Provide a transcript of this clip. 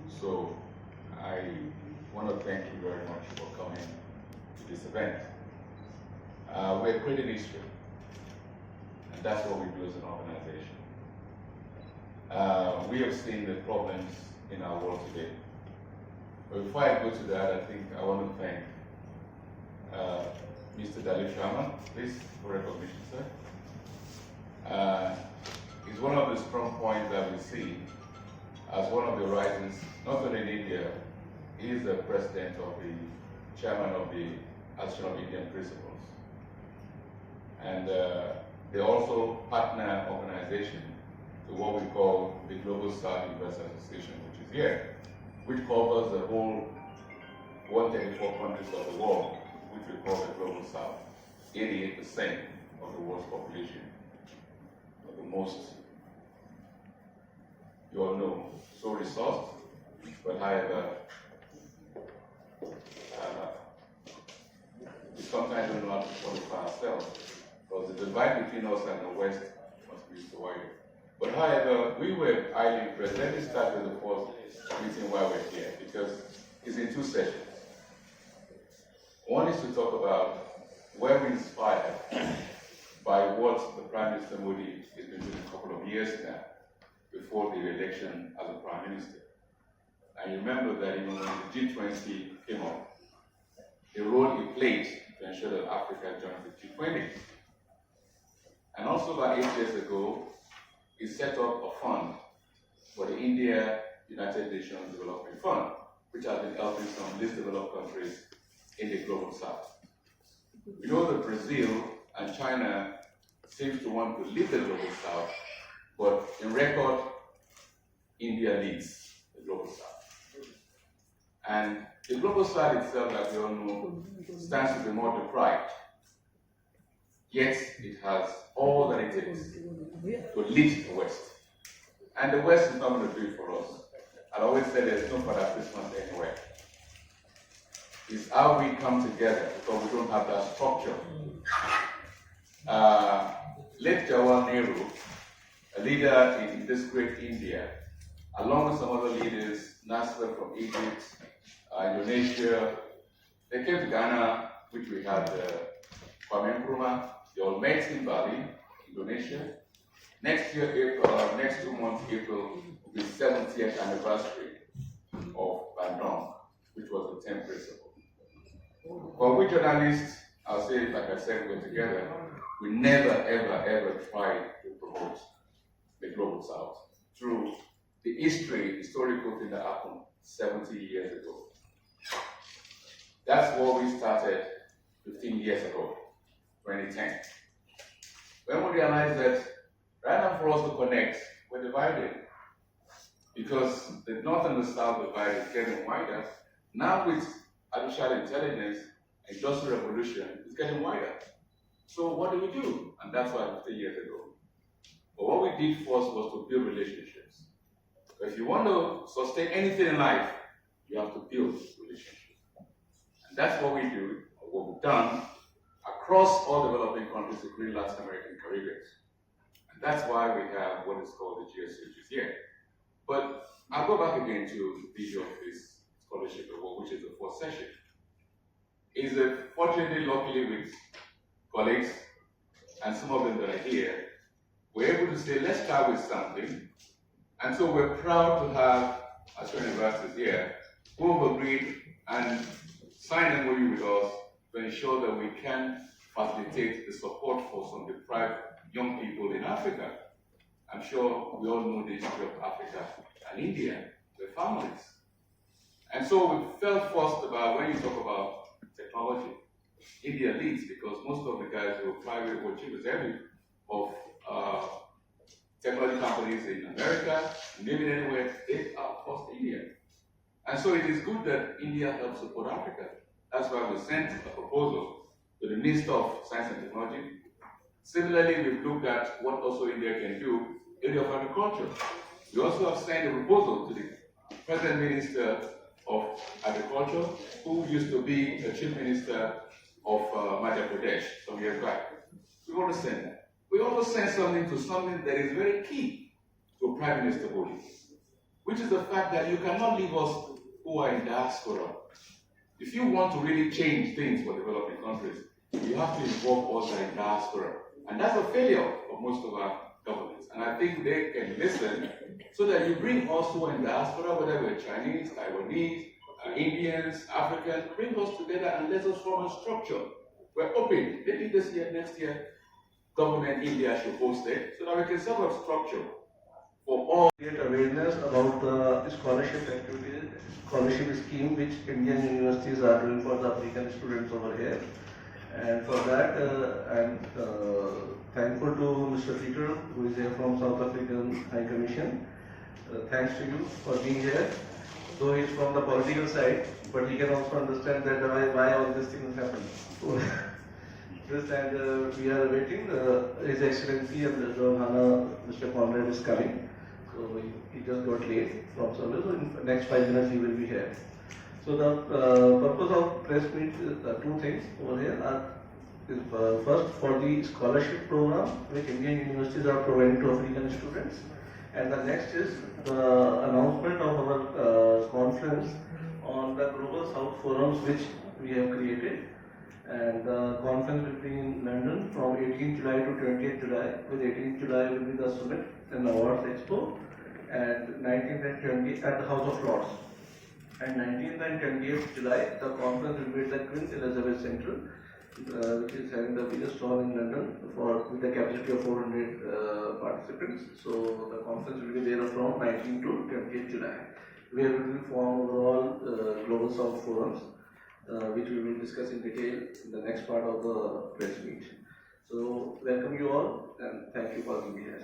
So I want to thank you very much for coming to this event. We're creating history, and that's what we do as an organization. We have seen the problems in our world today. But before I go to that, I think I want to thank Mr. Dalip Sharma, please, for recognition, sir. It's one of the strong points that we see as one of the risings, not only in India. He is the president of the chairman of the Association of Indian Principals. And they also partner organization to what we call the Global South Investors Association, which is here, which covers the whole 134 countries of the world, which we call the Global South. 88% of the world's population, or the most, you all know, so resourced, but however, we sometimes don't know how to qualify ourselves, because the divide between us and the West must be so wide. But however, we were highly impressed. Let me start with the first meeting why we're here, because it's in two sessions. One is to talk about where we inspired by what the Prime Minister Modi has been doing a couple of years now, before the election as a Prime Minister. And you remember that even when the G20 came up, the role he played to ensure that Africa joined the G20. And also about 8 years ago, he set up a fund for the India United Nations Development Fund, which has been helping some least developed countries in the Global South. We know that Brazil and China seem to want to lead the Global South, but in record, India leads the Global South. And the Global South itself, as we all know, stands to be more deprived. Yet it has all that it takes to lead the West. And the West is not going to do it for us. I always say there's no Father Christmas anywhere. It's how we come together, because we don't have that structure. Late Jawaharlal Nehru, a leader in this great India, along with some other leaders, Nasser from Egypt, Indonesia, they came to Ghana, which we had Kwame Nkrumah. They all met in Bali, Indonesia. Next year, April, next 2 months, April, will be 70th anniversary of Bandung, which was the 10th principle. But we journalists, I'll say it like I said, we're together, we never, ever, ever tried to promote the Global South through the historical thing that happened 70 years ago. That's what we started 15 years ago, 2010. When we realized that rather than for us to connect, we're divided. Because the North and the South divide is getting wider. Now with artificial intelligence, industrial revolution, it's getting wider. So what do? And that's why 50 years ago. But what we did first was to build relationships. If you want to sustain anything in life, you have to build relationships. And that's what we do, or what we've done, across all developing countries, including Latin America and Caribbean. And that's why we have what is called the GSHs here. But I'll go back again to the video of this scholarship award, which is the fourth session. Is fortunately, luckily, with colleagues, and some of them that are here, we're able to say, let's start with something. And so we're proud to have Australian universities here who have agreed and signed an MOU with us to ensure that we can facilitate the support for some deprived young people in Africa. I'm sure we all know the history of Africa and India, their families. And so we felt first about, when you talk about technology, India leads, because most of the guys who apply with achievers of technology companies in America, maybe anywhere, they are across India. And so it is good that India helps support Africa. That's why we sent a proposal to the Minister of Science and Technology. Similarly, we've looked at what also India can do in the area of agriculture. We also have sent a proposal to the Present Minister of Agriculture, who used to be the Chief Minister of Madhya Pradesh some years back. We want to send that. We also send something to something that is very key to Prime Minister Modi. which is the fact that you cannot leave us who are in diaspora. If you want to really change things for developing countries, you have to involve us in diaspora. And that's a failure of most of our governments. And I think they can listen so that you bring us who are in diaspora, whether we're Chinese, Taiwanese, Indians, Africans, bring us together and let us form a structure. We're open. Maybe this year, next year, government India should host it so that we can set up a structure for all. Get awareness about the scholarship activities, scholarship scheme which Indian universities are doing for the African students over here. And for that, I'm thankful to Mr. Peter, who is here from South African High Commission. Thanks to you for being here. Though he's from the political side, but he can also understand that why all these things happen. This and we are waiting. His Excellency and John Hanna, Mr. Conrad is coming. So he just got late from service. So in the next 5 minutes he will be here. So the purpose of press meet is two things over here. First, for the scholarship program which Indian universities are providing to African students, and the next is the announcement of our conference on the Global South Forums which we have created, and the conference will be in London from 18th July to 20th July. With 18th July will be the Summit and Awards Expo, and 19th and 20th at the House of Lords. And 19th and 20th July, the conference will be at the Queen Elizabeth Centre, which is having the biggest hall in London with a capacity of 400 participants. So the conference will be there from 19th to 20th July, where we will form overall Global South Forums, which we will discuss in detail in the next part of the press meet. So welcome you all and thank you for being here.